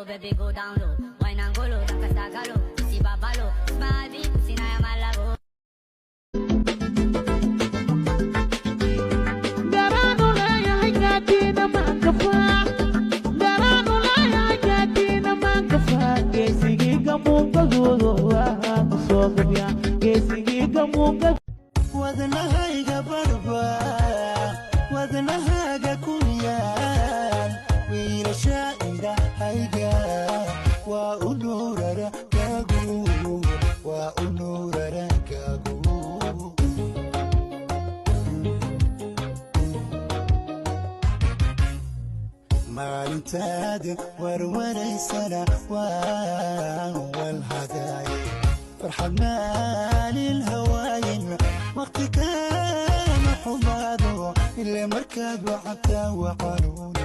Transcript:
Baby, go down low. Wine and go low, dan kasagalo. Si babalo, smile big, sinaya malago. Garano la ya gati na makafa. Garano la ya gati na makafa. Gesigi gamunga gogo wa kusogabya. Gesigi gamunga. Wadna haiga barba. Wadna haga kunya. Wira shaira haiga. Wa unurara kagu. Wa unurara kagu. maalintaada warwaraysana waa walhadaay farxad maalin hawaayin waqti kaama xumaado ile markaad wacabtaa waqanuuna